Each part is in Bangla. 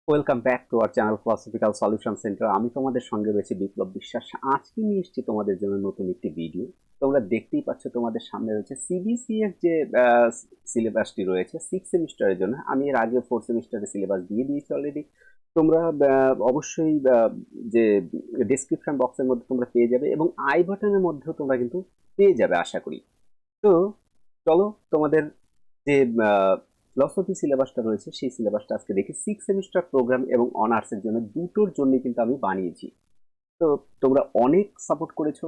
Welcome back to our channel philosophical solution centre. আমি তোমাদের সঙ্গে রয়েছে বিপ্লব বিশ্বাস। আজকে নিয়ে এসেছি তোমাদের জন্য নতুন একটি ভিডিও। তোমরা দেখতেই পাচ্ছ তোমাদের সামনে রয়েছে সিবিসি এর যে সিলেবাসটি রয়েছে 6 সেমিস্টারের জন্য। আমি এর আগে 4 সেমিস্টারের সিলেবাস দিয়ে দিয়েছি অলরেডি। তোমরা অবশ্যই যে ডেসক্রিপশন বক্সের মধ্যে তোমরা পেয়ে যাবে এবং আই বাটনের মধ্যেও তোমরা কিন্তু পেয়ে যাবে আশা করি। তো চলো তোমাদের যে ফিলসফি সিলেবাসটা রয়েছে সেই সিলেবাসটা আজকে দেখি। 6 সেমিস্টার প্রোগ্রাম এবং অনার্সের জন্য দুটোর জন্য কিন্তু আমি বানিয়েছি। তো তোমরা অনেক সাপোর্ট করেছো,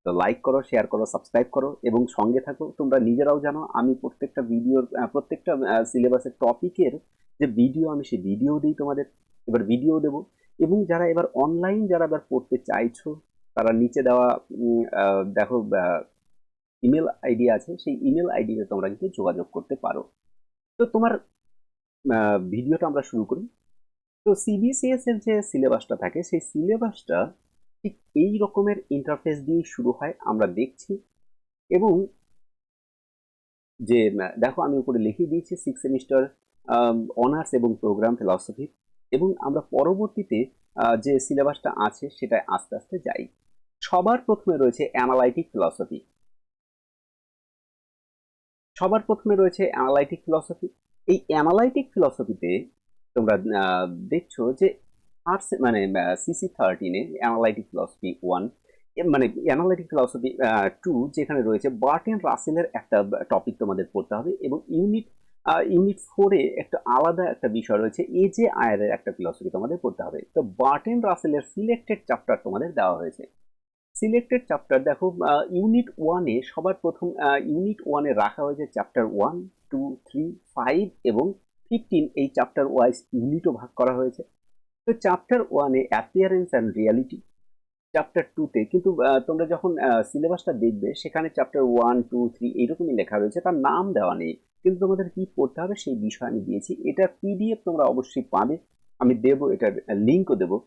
তো লাইক করো, শেয়ার করো, সাবস্ক্রাইব করো এবং সঙ্গে থাকো। তোমরা নিজেরাও জানো আমি প্রত্যেকটা ভিডিওর প্রত্যেকটা সিলেবাসের টপিকের যে ভিডিও, আমি সেই ভিডিও দিই তোমাদের। এবার ভিডিও দেবো এবং যারা এবার অনলাইন যারা এবার পড়তে চাইছো তারা নিচে দেওয়া দেখো ইমেল আইডি আছে, সেই ইমেল আইডিতে তোমরা কিন্তু যোগাযোগ করতে পারো। তো তোমার ভিডিওটা আমরা শুরু করি। তো সিবিসিএস এর যে সিলেবাসটা থাকে সেই সিলেবাসটা ঠিক এই রকমের ইন্টারফেস দিয়ে শুরু হয়, আমরা দেখছি। এবং যে দেখো আমি উপরে লিখে দিয়েছি 6 সেমিস্টার অনার্স এবং প্রোগ্রাম ফিলসফি, এবং আমরা পরবর্তীতে যে সিলেবাসটা আছে সেটা আস্তে আস্তে যাই। সবার প্রথমে রয়েছে অ্যানালাইটিক ফিলসফি। এই অ্যানালাইটিক ফিলসফিতে তোমরা দেখছো যে আর্টস মানে CC13-এ অ্যানালাইটিক ফিলসফি 1, মানে অ্যানালাইটিক ফিলসফি 2, যেখানে রয়েছে বার্টন রাসেলের একটা টপিক তোমাদের পড়তে হবে, এবং ইউনিট 4-এ একটা আলাদা একটা বিষয় রয়েছে এজে আয়ারের একটা ফিলসফি তোমাদের পড়তে হবে। তো বার্টন রাসেলের সিলেক্টেড চ্যাপ্টার তোমাদের দেওয়া হয়েছে। সিলেক্টেড চ্যাপ্টার দেখো ইউনিট 1-এ সবার প্রথম ইউনিট 1-এ রাখা হয়েছে চ্যাপ্টার 1, 2, 3, 5 এবং 15। এই চ্যাপ্টার ওয়াইজ ইউনিটও ভাগ করা হয়েছে। তো চ্যাপ্টার 1-এ অ্যাপিয়ারেন্স অ্যান্ড রিয়ালিটি, চ্যাপ্টার 2-তে কিন্তু তোমরা যখন সিলেবাসটা দেখবে সেখানে চ্যাপ্টার 1, 2, 3 এইরকমই লেখা রয়েছে, তার নাম দেওয়া নেই, কিন্তু তোমাদের কি পড়তে হবে সেই বিষয় আমি দিয়েছি। এটার পিডিএফ তোমরা অবশ্যই পাবে, আমি দেবো, এটার লিঙ্কও দেবো।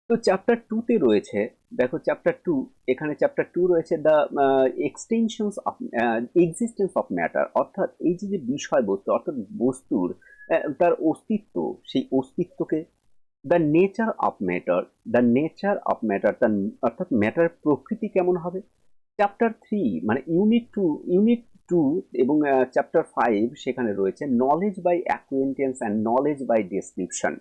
তো চ্যাপ্টার 2-তে রয়েছে, দেখো চ্যাপ্টার 2, এখানে চ্যাপ্টার 2 রয়েছে the extensions of existence of matter, অর্থাৎ এই যে বিষয়বস্তু অর্থাৎ বস্তুর তার অস্তিত্ব, সেই অস্তিত্বকে দ্য নেচার অফ ম্যাটার, তার অর্থাৎ ম্যাটার প্রকৃতি কেমন হবে। চ্যাপ্টার 3 মানে ইউনিট 2 এবং চ্যাপ্টার 5 সেখানে রয়েছে knowledge by acquaintance and knowledge by description.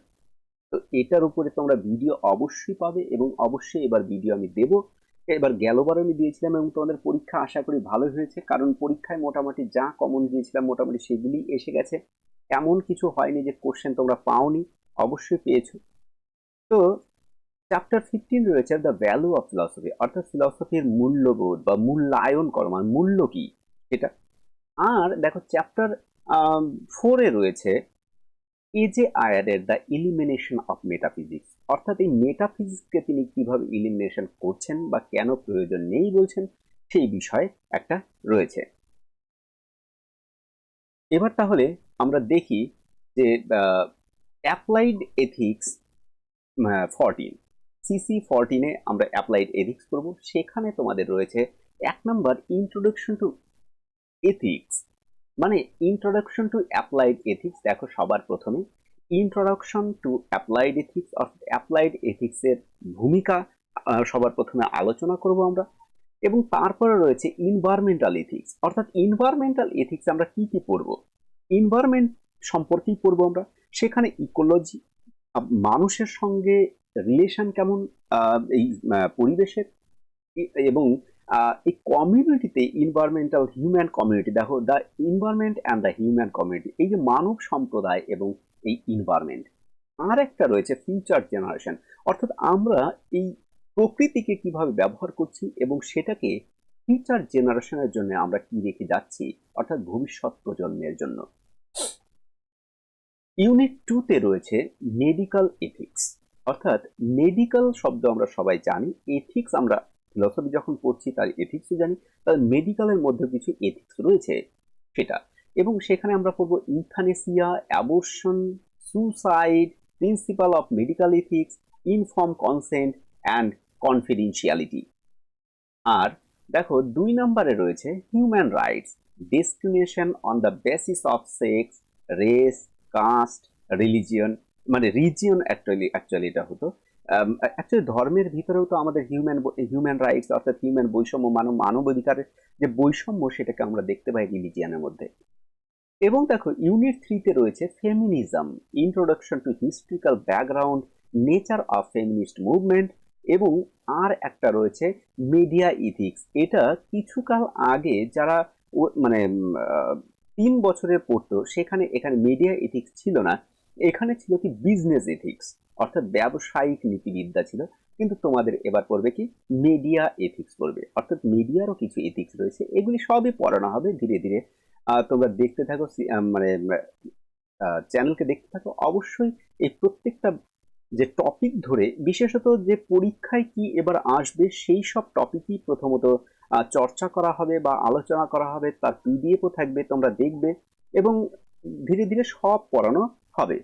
তো এটার উপরে তোমরা ভিডিও অবশ্যই পাবে এবং অবশ্যই এবার ভিডিও আমি দেব। এবার গেলবার আমি দিয়েছিলাম এবং তোমাদের পরীক্ষা আশা করি ভালো হয়েছে, কারণ পরীক্ষায় মোটামুটি যা কমন দিয়েছিলাম মোটামুটি সেগুলি এসে গেছে। এমন কিছু হয়নি যে কোশ্চেন তোমরা পাওনি, অবশ্যই পেয়েছো। তো চ্যাপ্টার 15 রয়েছে দ্য ভ্যালু অফ ফিলসফি, অর্থাৎ ফিলসফির মূল্যবোধ বা মূল্যায়ন করা, মানে মূল্য কি সেটা। আর দেখো চ্যাপ্টার 4-এ রয়েছে এজে আয়ারের দ্য ইলিমিনেশন অফ মেটাফিজিক্স, অর্থাৎ এই মেটাফিজিক্সকে তিনি কিভাবে ইলিমিনেশন করছেন বা কেন প্রয়োজন নেই বলছেন সেই বিষয়ে একটা রয়েছে। এবার তাহলে আমরা দেখি যে অ্যাপ্লাইড এথিক্স 14, CC14-এ আমরা অ্যাপ্লাইড এথিক্স করব। সেখানে তোমাদের রয়েছে 1 নম্বর ইন্ট্রোডাকশন টু এথিক্স, মানে ইন্ট্রোডাকশন টু অ্যাপ্লাইড এথিক্স। দেখো সবার প্রথমে ইন্ট্রোডাকশন টু অ্যাপ্লাইড এথিক্স, অর্থাৎ অ্যাপ্লাইড এথিক্সের ভূমিকা সবার প্রথমে আলোচনা করব আমরা। এবং তারপরে রয়েছে ইনভায়রনমেন্টাল এথিক্স, অর্থাৎ ইনভায়রনমেন্টাল এথিক্স আমরা কি কি পড়ব, ইনভায়রনমেন্ট সম্পর্কেই পড়বো আমরা। সেখানে ইকোলজি, মানুষের সঙ্গে রিলেশন কেমন, এই পরিবেশের, এবং এই কমিউনিটিতে এনভায়রনমেন্টাল হিউম্যান কমিউনিটি, দেখো the environment and the human community, এই যে মানব সম্প্রদায় এবং এই এনভায়রনমেন্ট। আর একটা রয়েছে ফিউচার জেনারেশন, অর্থাৎ আমরা এই প্রকৃতিকে কিভাবে ব্যবহার করছি এবং সেটাকে ফিউচার জেনারেশনের জন্য আমরা কি রেখে যাচ্ছি, অর্থাৎ ভবিষ্যৎ প্রজন্মের জন্য। ইউনিট 2-তে রয়েছে মেডিকেল এথিক্স, অর্থাৎ মেডিকেল শব্দ আমরা সবাই জানি, এথিক্স আমরা ফিলসফি যখন পড়ছি তার এথিক্সও জানি, তার মেডিকেলের মধ্যে কিছু এথিক্স রয়েছে সেটা। এবং সেখানে আমরা পড়বো euthanasia, abortion, suicide, principal of medical ethics, inform consent and confidentiality. আর দেখো 2 নম্বরে রয়েছে human rights, discrimination on the basis of sex, race, caste, religion, মানে রিজিয়ন অ্যাকচুয়ালি এটা হতো। অ্যাকচুয়ালি ধর্মের ভিতরেও তো আমাদের হিউম্যান রাইটস অর্থাৎ হিউম্যান বৈষম্য, মানবাধিকারের যে বৈষম্য সেটাকে আমরা দেখতে পাই রিলিজিয়নের মধ্যে। এবং দেখো ইউনিট 3-তে রয়েছে feminism, introduction to historical background, nature of feminist movement, এবং আর একটা রয়েছে মিডিয়া ইথিক্স। এটা কিছুকাল আগে যারা মানে 3 বছরের পড়তো সেখানে এখানে মিডিয়া ইথিক্স ছিল না, এখানে ছিল কি বিজনেস ইথিক্স, অর্থাৎ ব্যবসায়িক নীতিবিদ্যা ছিল। কিন্তু তোমাদের এবার পড়বে কি মিডিয়া এথিক্স পড়বে, অর্থাৎ মিডিয়ারও কিছু এথিক্স রয়েছে, এগুলি সবই পড়ানো হবে ধীরে ধীরে। তোমরা দেখতে থাকো, মানে চ্যানেলকে দেখতে থাকো অবশ্যই। এই প্রত্যেকটা যে টপিক ধরে, বিশেষত যে পরীক্ষায় কি এবার আসবে সেই সব টপিকই প্রথমত চর্চা করা হবে বা আলোচনা করা হবে, তার পিডিএফও থাকবে, তোমরা দেখবে এবং ধীরে ধীরে সব পড়ানো হবে।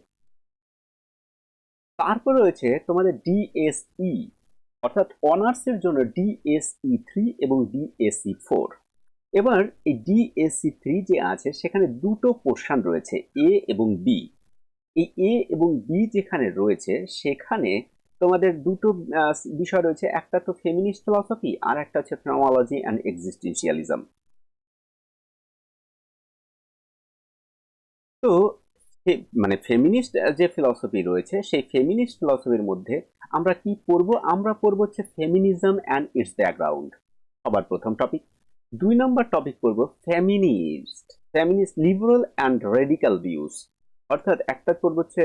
তারপর রয়েছে তোমাদের ডিএসই, অর্থাৎ অনার্সের জন্য ডিএসই 3 এবং ডিএসই 4। এবার এই ডিএসসি 3 যে আছে সেখানে দুটো পোর্শন রয়েছে, এ এবং বি। এই এ এবং বি যেখানে রয়েছে সেখানে তোমাদের দুটো বিষয় রয়েছে, একটা তো ফেমিনিস্ট ফিলসফি আর একটা হচ্ছে ফেনোমেনोलॉजी অ্যান্ড এক্সিস্টেন্সিয়ালিজম। তো মানে ফেমিনিস্ট যে ফিলসফি রয়েছে সেই ফেমিনিস্ট ফিলসফির মধ্যে আমরা কি পড়বো, আমরা পড়বো হচ্ছে ফেমিনিজম অ্যান্ড ইটস ব্যাকগ্রাউন্ড, সবার প্রথম টপিক। 2 নম্বর টপিক পড়বো feminist liberal and radical views, অর্থাৎ একটা পড়বো হচ্ছে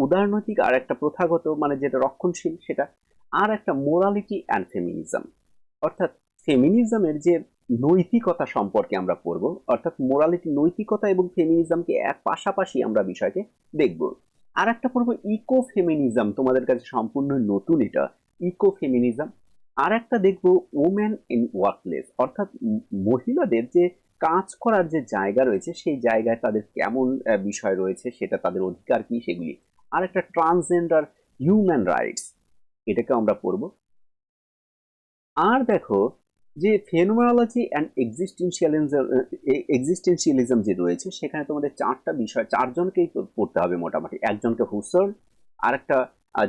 উদারনৈতিক আর একটা প্রথাগত, মানে যেটা রক্ষণশীল সেটা। আর একটা মোরালিটি অ্যান্ড ফেমিনিজম, অর্থাৎ ফেমিনিজমের যে নৈতিকতা সম্পর্কে আমরা পড়বো, অর্থাৎ মোরালিটি, নৈতিকতা এবং ফেমিনিজমকে এক পাশাপাশি আমরা বিষয়কে দেখব। আর একটা পড়বো ইকো ফেমিনিজম, তোমাদের কাছে সম্পূর্ণ নতুন এটা, ইকো ফেমিনিজম। আর একটা দেখবো ওমেন ইন ওয়ার্কপ্লেস, অর্থাৎ মহিলাদের যে কাজ করার যে জায়গা রয়েছে সেই জায়গায় তাদের কেমন বিষয় রয়েছে, সেটা তাদের অধিকার কি সেগুলি। আর একটা ট্রান্সজেন্ডার হিউম্যান রাইটস, এটাকে আমরা পড়বো। আর দেখো যে ফেনোমেনोलॉजी অ্যান্ড এক্সিস্টেন্সিয়ালিজম যে রয়েছে সেখানে তোমাদের 4টা বিষয়, 4জনকেই পড়তে হবে মোটামুটি, একজনকে হুসার্ল, আর একটা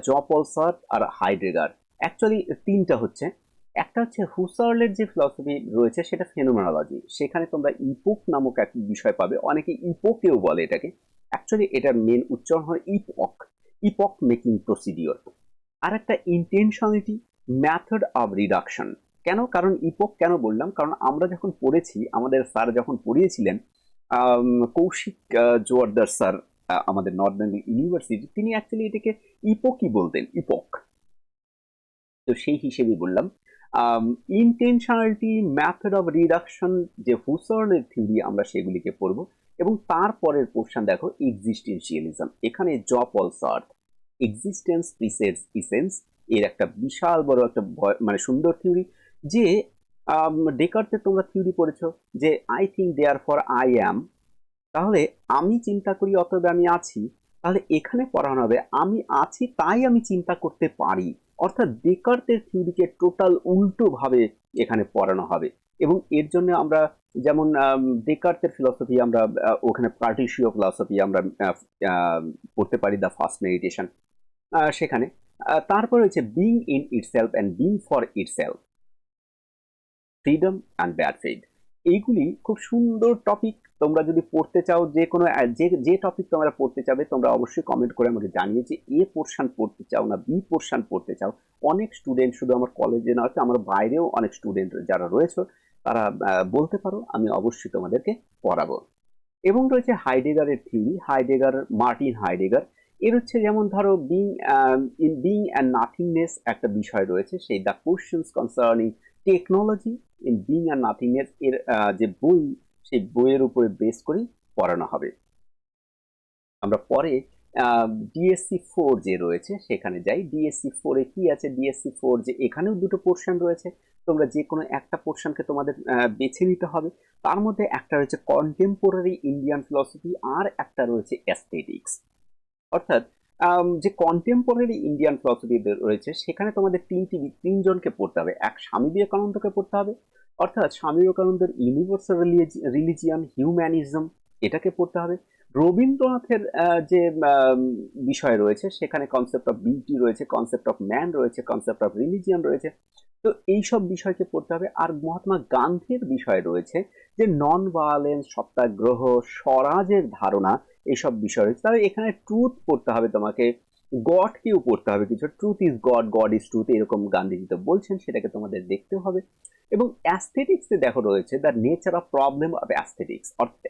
জপল সার্ট আর হাইডেগার। অ্যাকচুয়ালি 3টা হচ্ছে, একটা হচ্ছে হুসার্লের যে ফিলসফি রয়েছে সেটা ফেনোমেনोलॉजी, সেখানে তোমরা ইপোক নামক এক বিষয় পাবে, অনেকে ইপোকেও বলে এটাকে, অ্যাকচুয়ালি এটার মেন উচ্চারণ হয় ইপক, ইপক মেকিং প্রসিডিওর। আর একটা ইন্টেনশনালিটি, মেথড অফ রিডাকশন। কেন, কারণ ইপোক কেন বললাম, কারণ আমরা যখন পড়েছি, আমাদের স্যার যখন পড়িয়েছিলেন কৌশিক জোয়ারদার স্যার, আমাদের নর্থ বেঙ্গল ইউনিভার্সিটি, তিনি অ্যাকচুয়ালি এটাকে ইপোকই বলতেন, ইপোক। তো সেই হিসেবে বললাম ইন্টেনশনালিটি, মেথড অফ রিডাকশন, যে হুসার্লের থিওরি আমরা সেগুলিকে পড়বো। এবং তারপরের পোর্শন দেখো এক্সিস্টেন্সিয়ালিজম, এখানে Jean Paul Sartre, existence precedes essence, এর একটা বিশাল বড় একটা মানে সুন্দর থিওরি। যে ডেকার্টের তোমরা থিওরি পড়েছো যে I think therefore I am, তাহলে আমি চিন্তা করি অতএব আমি আছি, তাহলে এখানে পড়ানো হবে আমি আছি তাই আমি চিন্তা করতে পারি, অর্থাৎ ডেকার্টের থিওরিকে টোটাল উল্টো ভাবে এখানে পড়ানো হবে। এবং এর জন্য আমরা যেমন ডেকার্টের ফিলসফি আমরা ওখানে পার্টিসিও ফিলসফি আমরা পড়তে পারি, দ্য ফার্স্ট মেডিটেশন সেখানে। তারপর হচ্ছে being in itself and being for itself, freedom and bad faith. এইগুলি খুব সুন্দর টপিক, তোমরা যদি পড়তে চাও, যে কোনো যে টপিক তোমরা পড়তে চাবে তোমরা অবশ্যই কমেন্ট করে আমাকে জানিয়ে যে এ পোর্শন পড়তে চাও না বি পোর্শন পড়তে চাও। অনেক স্টুডেন্ট, শুধু আমার কলেজে নয়, আমার বাইরেও অনেক স্টুডেন্ট যারা রয়েছে তারা বলতে পারো, আমি অবশ্যই তোমাদেরকে পড়াবো। এবং রয়েছে হাইডেগারের থিওরি, হাইডেগার, মার্টিন হাইডেগার। এর হচ্ছে যেমন ধরো বিং অ্যান্ড নাথিংনেস একটা বিষয় রয়েছে, সেই the questions concerning technology in being and nothingness, এর যে বই, সেই বইয়ের উপরে বেস করেই পড়ানো হবে। আমরা পরে ডিএসসি 4 যে রয়েছে সেখানে যাই। ডিএসসি 4-এ কি আছে, ডিএসসি 4 যে এখানেও দুটো পোর্শন রয়েছে, তোমরা যে কোনো একটা পোর্শনকে তোমাদের বেছে নিতে হবে। তার মধ্যে একটা রয়েছে কন্টেম্পোরারি ইন্ডিয়ান ফিলসফি আর একটা রয়েছে অ্যাস্থেটিক্স, অর্থাৎ যে কন্টেম্পোরারি ইন্ডিয়ান ফিলসফি রয়েছে সেখানে তোমাদের তিনজনকে পড়তে হবে। এক স্বামী বিবেকানন্দকে পড়তে হবে, অর্থাৎ স্বামী বিবেকানন্দের ইউনিভার্সাল রিলিজিয়ান হিউম্যানিজম, এটাকে পড়তে হবে। রবীন্দ্রনাথের যে বিষয় রয়েছে সেখানে কনসেপ্ট অফ বিউটি রয়েছে, কনসেপ্ট অফ ম্যান রয়েছে, কনসেপ্ট অফ রিলিজিয়ন রয়েছে। তো এইসব বিষয়কে পড়তে হবে। আর মহাত্মা গান্ধীর বিষয় রয়েছে যে নন ভায়োলেন্স, সত্যাগ্রহ, স্বরাজের ধারণা, এইসব বিষয় রয়েছে। তাহলে এখানে ট্রুথ পড়তে হবে তোমাকে, গডকেও পড়তে হবে কিছু, truth is god, god is truth, এরকম গান্ধীজি তো বলছেন, সেটাকে তোমাদের দেখতে হবে। এবং অ্যাস্থেটিক্সে দেখো রয়েছে the nature of problem of aesthetics, অর্থাৎ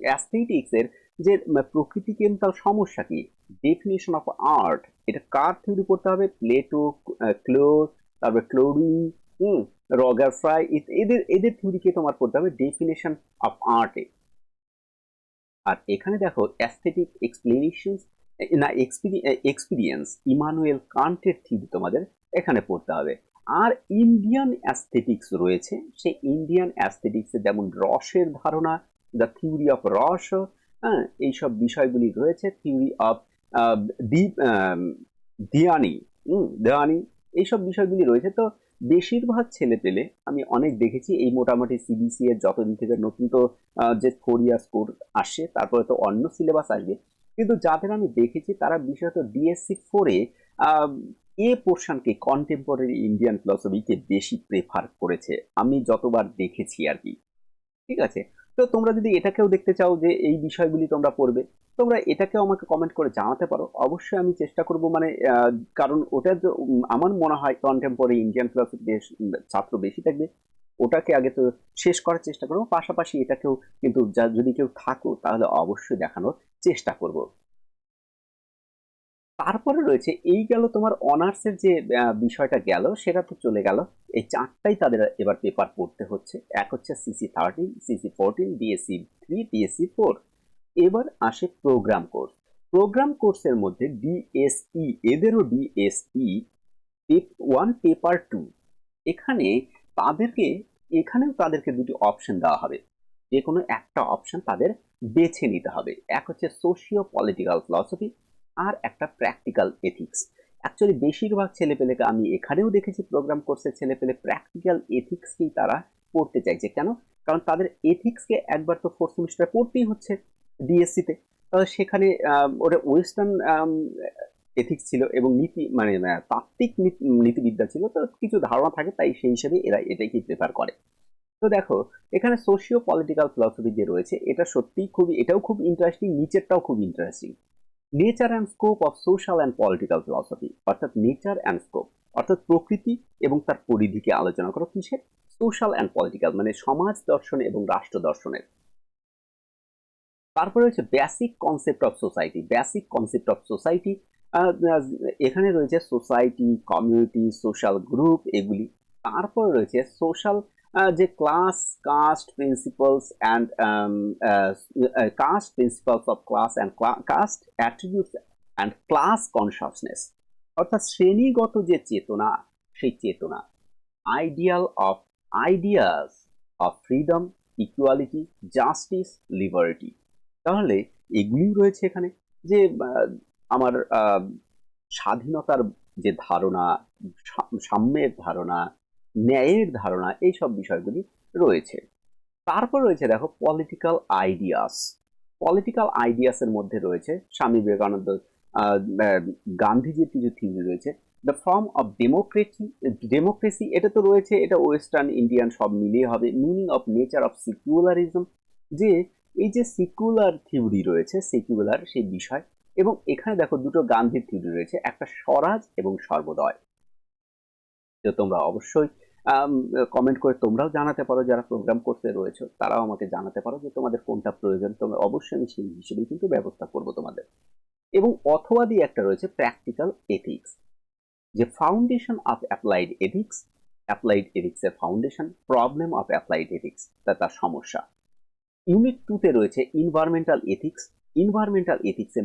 অ্যাস্থেটিক্স এর যে প্রকৃতিকেন্দ্রিক সমস্যা কি, ডেফিনিশন অফ আর্ট, এটা কার থিওরি পড়তে হবে, প্লেটো, ক্লোর, তারপর ক্লোরি, রগার ফ্রাই, এদের এদের থিওরিকে তোমার পড়তে হবে ডেফিনেশন অফ আর্টে। আর এখানে দেখো অ্যাস্থেটিক এক্সপ্লেনেশনস, না এক্সপিরিয়েন্স, ইমানুয়েল কান্টের থিওরি তোমাদের এখানে পড়তে হবে। আর ইন্ডিয়ান অ্যাস্থেটিক্স রয়েছে, সেই ইন্ডিয়ান অ্যাস্থেটিক্সে যেমন রসের ধারণা, দ্য থিওরি অফ রস, হ্যাঁ, এইসব বিষয়গুলি রয়েছে, থিওরি অফ দিয়ানি, দেওয়ানি, এইসব বিষয়গুলি রয়েছে। তো বেশিরভাগ ছেলে পেলে আমি অনেক দেখেছি এই মোটামুটি সিবিসি এর যতদিন থেকে নতুন তো যে 4 ইয়ার্স কোর্স আসে, তারপরে তো অন্য সিলেবাস আসবে, কিন্তু যাদের আমি দেখেছি তারা বিশেষত ডিএসসি 4-এ এ পোর্শনকে, কন্টেম্পোরারি ইন্ডিয়ান ফিলসফিকে বেশি প্রেফার করেছে, আমি যতবার দেখেছি আর কি। ঠিক আছে, তো তোমরা যদি এটাকেও দেখতে চাও যে এই বিষয়গুলি তোমরা পড়বে, তোমরা এটাকেও আমাকে কমেন্ট করে জানাতে পারো, অবশ্যই আমি চেষ্টা করব, মানে কারণ ওটা আমার মনে হয় কন্টেম্পোরারি ইন্ডিয়ান ফিলসফি ছাত্র বেশি থাকবে, ওটাকে আগে তো শেষ করার চেষ্টা করবো, পাশাপাশি এটাকেও কিন্তু যদি কেউ থাকো তাহলে অবশ্যই দেখানোর চেষ্টা করব। তারপরে রয়েছে, এই গেল তোমার অনার্সের যে বিষয়টা গেল, সেটা তো চলে গেল। এই চারটাই তাদের এবার পেপার পড়তে হচ্ছে, এক হচ্ছে CC13, CC14, DSC3, DSC4। এবার আসে প্রোগ্রাম কোর্স। প্রোগ্রাম কোর্সের মধ্যে ডিএসই, এদেরও ডিএসই পেপ 1 পেপার 2, এখানে তাদেরকে, এখানেও তাদেরকে দুটি অপশন দেওয়া হবে, যে কোনো একটা অপশন তাদের বেছে নিতে হবে। এক হচ্ছে সোশিও পলিটিক্যাল ফিলসফি, আর একটা প্র্যাকটিক্যাল এথিক্স। অ্যাকচুয়ালি বেশিরভাগ ছেলেপেলেকে আমি এখানেও দেখেছি, প্রোগ্রাম কোর্সের ছেলেপেলে প্র্যাকটিক্যাল এথিক্সকেই তারা পড়তে চাইছে। কেন? কারণ তাদের এথিক্সকে একবার তো 4 সেমিস্টার পড়তেই হচ্ছে ডিএসসিতে। তাহলে সেখানে ওটা ওয়েস্টার্ন এথিক্স ছিল এবং নীতি, মানে তাত্ত্বিক নীতিবিদ্যা ছিল, তো কিছু ধারণা থাকে, তাই সেই হিসেবে এরা এটাকেই প্রেফার করে। তো দেখো এখানে সোশিও পলিটিক্যাল ফিলসফি যে রয়েছে, এটা সত্যিই খুবই, এটাও খুব ইন্টারেস্টিং, নিচেরটাও খুব interesting. Nature and scope of social and political philosophy, অর্থাৎ নেচার অ্যান্ড স্কোপ, অর্থাৎ প্রকৃতি এবং তার পরিধিকে আলোচনা করো, কিসের? সোশ্যাল অ্যান্ড পলিটিক্যাল, মানে সমাজ দর্শন এবং রাষ্ট্র দর্শনের। তারপরে হচ্ছে basic concept of society, basic concept of society, এখানে রয়েছে সোসাইটি, কমিউনিটি, সোশ্যাল গ্রুপ, এগুলি। তারপরে রয়েছে সোশ্যাল, যে class, caste principles and caste principles of class and caste attributes and class consciousness, অর্থাৎ শ্রেণীগত যে চেতনা, সেই চেতনা, ideal of ideas of freedom, equality, justice, liberty. তাহলে এগুলিও রয়েছে এখানে, যে আমার স্বাধীনতার যে ধারণা, সাম্যের ধারণা, ন্যায়ের ধারণা, এইসব বিষয়গুলি রয়েছে। তারপর রয়েছে দেখো পলিটিক্যাল আইডিয়াস। পলিটিক্যাল আইডিয়াসের মধ্যে রয়েছে স্বামী বিবেকানন্দ, গান্ধীজির কিছু থিওরি রয়েছে। দ্য ফর্ম অফ ডেমোক্রেসি, এটা তো রয়েছে, এটা ওয়েস্টার্ন ইন্ডিয়ান সব মিলিয়ে হবে। Meaning of nature of secularism, যে এই যে সেকুলার থিওরি রয়েছে, সেকুলার সেই বিষয়। এবং এখানে দেখো দুটো গান্ধীর থিওরি রয়েছে, একটা স্বরাজ এবং সর্বোদয়। তো তোমরা অবশ্যই কমেন্ট করে তোমরাও জানাতে পারো, যারা প্রোগ্রাম করতে রয়েছে তারাও আমাকে জানাতে পারো যে তোমাদের কোনটা প্রয়োজন, তোমরা অবশ্যই আমি সেই হিসেবে কিন্তু ব্যবস্থা করবো তোমাদের। এবং অথবা দিয়ে একটা রয়েছে প্র্যাকটিক্যাল এথিক্স, যে foundation of applied ethics, applied ethics এর foundation, problem of applied ethics, তার সমস্যা। ইউনিট 2-তে রয়েছে ইনভায়রনমেন্টাল এথিক্স। ইনভায়রনমেন্টাল এথিক্সে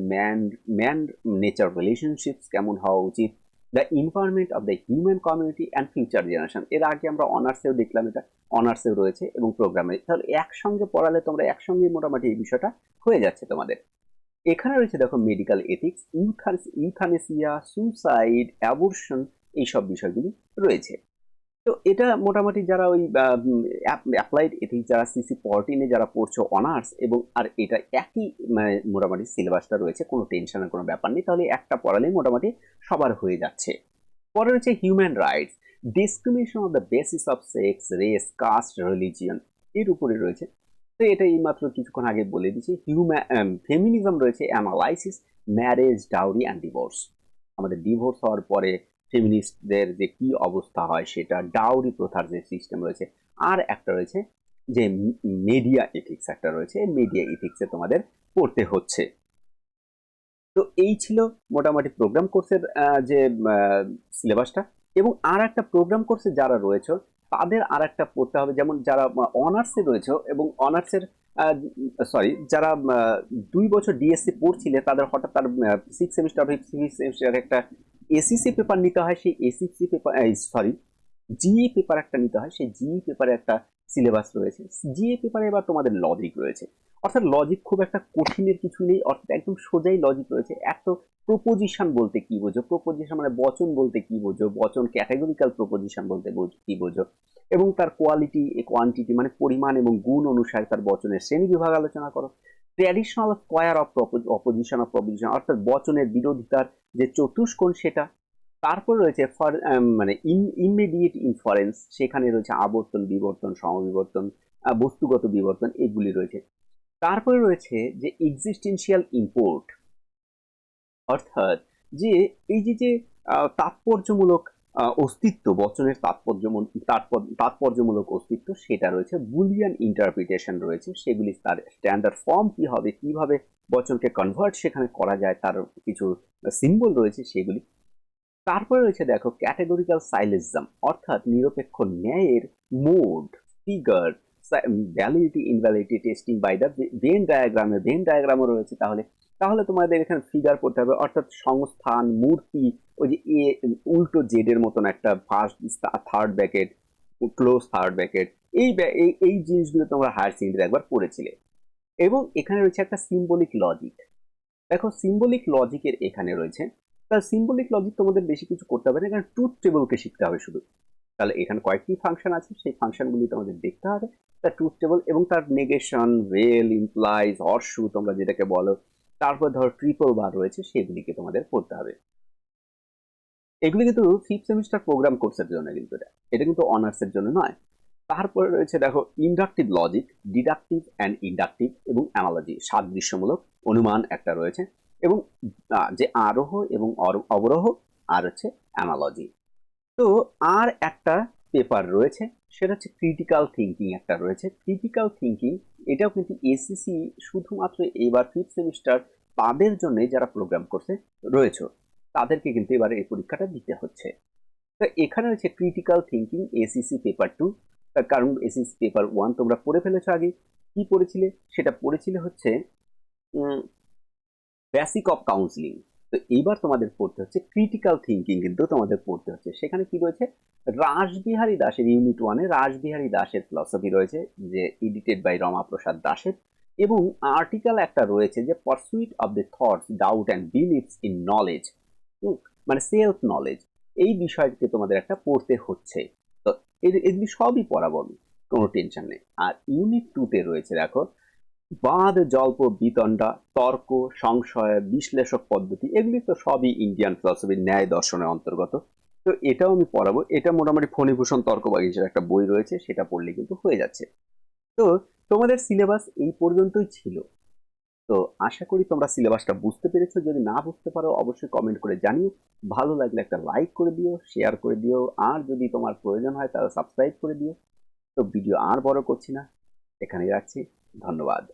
ম্যান নেচার রিলেশনশিপস কেমন হওয়া উচিত, the environment of the human community and future generation. এর আগে আমরা অনার্সেও দেখলাম, এটা অনার্সেও রয়েছে এবং প্রোগ্রামে, তাহলে একসঙ্গে পড়ালে তোমরা একসঙ্গে মোটামুটি এই বিষয়টা হয়ে যাচ্ছে তোমাদের। এখানে রয়েছে দেখো medical ethics, euthanasia, suicide, abortion, এইসব বিষয়গুলি রয়েছে। তো এটা মোটামুটি যারা ওই অ্যাপ্লাইড এথিক্স যারা সিসি 14-এ যারা পড়ছো অনার্স, এবং আর এটা একই মানে মোটামুটি সিলেবাসটা রয়েছে, কোনো টেনশনের কোনো ব্যাপার নেই, তাহলে একটা পড়ালেই মোটামুটি সবার হয়ে যাচ্ছে। পরে রয়েছে human rights, discrimination on the basis of sex, race, caste, religion, এর উপরে রয়েছে। তো এটা এইমাত্র কিছুক্ষণ আগে বলে দিচ্ছি। ফেমিনিজম রয়েছে, analysis, marriage, dowry and divorce. আমাদের ডিভোর্স হওয়ার পরে ফেমিনিস্টদের যে কি অবস্থা হয় সেটা, ডাউরি প্রথার যে সিস্টেম রয়েছে, আর একটা রয়েছে যে মিডিয়া এথিক্স একটা রয়েছে, মিডিয়া এথিক্সে তোমাদের পড়তে হচ্ছে। তো এই ছিল মোটামুটি প্রোগ্রাম কোর্সের যে সিলেবাসটা। এবং আর একটা প্রোগ্রাম কোর্সে যারা রয়েছে তাদের আর একটা পড়তে হবে, যেমন যারা অনার্সে রয়েছে এবং অনার্সের সরি যারা 2 বছর ডিএসসি পড়ছিলে, তাদের হঠাৎ তার 6 সেমিস্টার 5 সেমিস্টার একটা এসিসি পেপার নিতে হয়, সেই AECC paper sorry GE paper একটা নিতে হয়, সেই জিই পেপারে একটা সিলেবাস রয়েছে। জিই পেপারে এবার তোমাদের লজিক রয়েছে, অর্থাৎ লজিক খুব একটা কঠিনের কিছু নেই, অর্থাৎ একদম সোজাই লজিক রয়েছে। এত প্রপোজিশন বলতে কি বোঝো, প্রপোজিশন মানে বচন বলতে কি বোঝো, বচন ক্যাটাগরিক্যাল প্রপোজিশন বলতে কি বোঝো, এবং তার কোয়ালিটি কোয়ান্টিটি মানে পরিমাণ এবং গুণ অনুসারে তার বচনের শ্রেণী বিভাগ আলোচনা করো। Traditional square of opposition of proposition, অর্থাৎ বচনের বিরোধিতার যে চতুষ্কোণ সেটা। তারপর রয়েছে মানে ইমিডিয়েট ইনফারেন্স, সেখানে রয়েছে আবর্তন, বিবর্তন, সমবিবর্তন, বস্তুগত বিবর্তন, এগুলি রয়েছে। তারপরে রয়েছে যে এক্সিস্টেন্সিয়াল ইম্পোর্ট, অর্থাৎ যে এই যে তাৎপর্যমূলক অস্তিত্ব, বচনের তাৎপর্যমূলক অস্তিত্ব, সেটা রয়েছে। বুলিয়ান ইন্টারপ্রিটেশন রয়েছে, সেগুলি তার স্ট্যান্ডার্ড ফর্ম কি হবে, কিভাবে বচনকে কনভার্ট সেখানে করা যায়, তার কিছু সিম্বল রয়েছে সেগুলি। তারপরে রয়েছে দেখো ক্যাটেগরিক্যাল সাইলিজম, অর্থাৎ নিরপেক্ষ ন্যায়ের mood, figure, validity invalidity testing by the Venn ডায়াগ্রামও রয়েছে। তাহলে তাহলে তোমাদের এখানে ফিগার পড়তে হবে, অর্থাৎ সংস্থান, মূর্তি, ওই যে উল্টো জেডের মতন একটা first third bracket, close third bracket, এই জিনিসগুলো তোমরা হায়ার সেকেন্ডারি একবার পড়েছিলে। এবং এখানে রয়েছে একটা সিম্বলিক লজিক। দেখো সিম্বলিক লজিকের এখানে রয়েছে, তাহলে সিম্বলিক লজিক তোমাদের বেশি কিছু করতে হবে না, এখানে ট্রুথ টেবলকে শিখতে হবে শুধু। তাহলে এখানে কয়েকটি ফাংশন আছে, সেই ফাংশনগুলি তোমাদের দেখতে হবে, তার ট্রুথ টেবল এবং তার নেগেশন, ভেল, ইমপ্লাইজ, অরশু তোমরা যেটাকে বলো, তারপর ধরো ট্রিপল বার রয়েছে, সেগুলিকে তোমাদের পড়তে হবে। এগুলি কিন্তু 5th সেমিস্টার প্রোগ্রাম কোর্সের জন্য, কিন্তু এটা কিন্তু অনার্সের জন্য নয়। তারপরে রয়েছে দেখো inductive logic, deductive and inductive, এবং অ্যানালজি, সাদৃশ্যমূলক অনুমান একটা রয়েছে, এবং যে আরোহ এবং অবরোহ, আর হচ্ছে অ্যানালজি। তো আর একটা পেপার রয়েছে, সেটা হচ্ছে ক্রিটিক্যাল থিঙ্কিং একটা রয়েছে। ক্রিটিক্যাল থিঙ্কিং এটাও কিন্তু এসিসি শুধুমাত্র এবার 5th সেমিস্টার তাদের জন্য যারা প্রোগ্রাম করছে রয়েছে, তাদেরকে কিন্তু এবার এই পরীক্ষাটা দিতে হচ্ছে। তো এখানে হচ্ছে ক্রিটিক্যাল থিঙ্কিং এসিসি পেপার 2, তার কারণ এসিসি পেপার 1 তোমরা পড়ে ফেলেছো আগে। কি পড়েছিলে, সেটা পড়েছিলে হচ্ছে বেসিক অফ কাউন্সিলিং। তো এইবার তোমাদের পড়তে হচ্ছে ক্রিটিক্যাল থিঙ্কিং, কিন্তু তোমাদের পড়তে হচ্ছে। সেখানে কি রয়েছে, রাসবিহারী দাসের ইউনিট 1-এ রাসবিহারী দাসের ফিলসফি রয়েছে, যে এডিটেড বাই রমাপ্রসাদ দাসের, এবং আর্টিকেল একটা রয়েছে যে pursuit of the thoughts, doubt and believes in knowledge, মানে সেলফ নলেজ, এই বিষয়কে তোমাদের একটা পড়তে হচ্ছে। তো এগুলি সবই পড়াবো আমি, কোনো টেনশন নেই। আর ইউনিট 2-তে রয়েছে দেখো বাদ, জল্প, বিতণ্ডা, তর্ক, সংশয়, বিশ্লেষক পদ্ধতি, এগুলি তো সবই ইন্ডিয়ান ফিলসফির ন্যায় দর্শনের অন্তর্গত। তো এটাও আমি পড়াবো। এটা মোটামুটি ফণীভূষণ তর্কবাগীশের একটা বই রয়েছে, সেটা পড়লে কিন্তু হয়ে যাচ্ছে। তো তোমাদের সিলেবাস এই পর্যন্তই ছিল। তো আশা করি তোমরা সিলেবাসটা বুঝতে পেরেছো। যদি না বুঝতে পারো অবশ্যই কমেন্ট করে জানিও। ভালো লাগলে একটা লাইক করে দিও, শেয়ার করে দিও, আর যদি তোমার প্রয়োজন হয় তাহলে সাবস্ক্রাইব করে দিও। তো ভিডিও আর বড় করছি না, এখানেই রাখছি। ধন্যবাদ।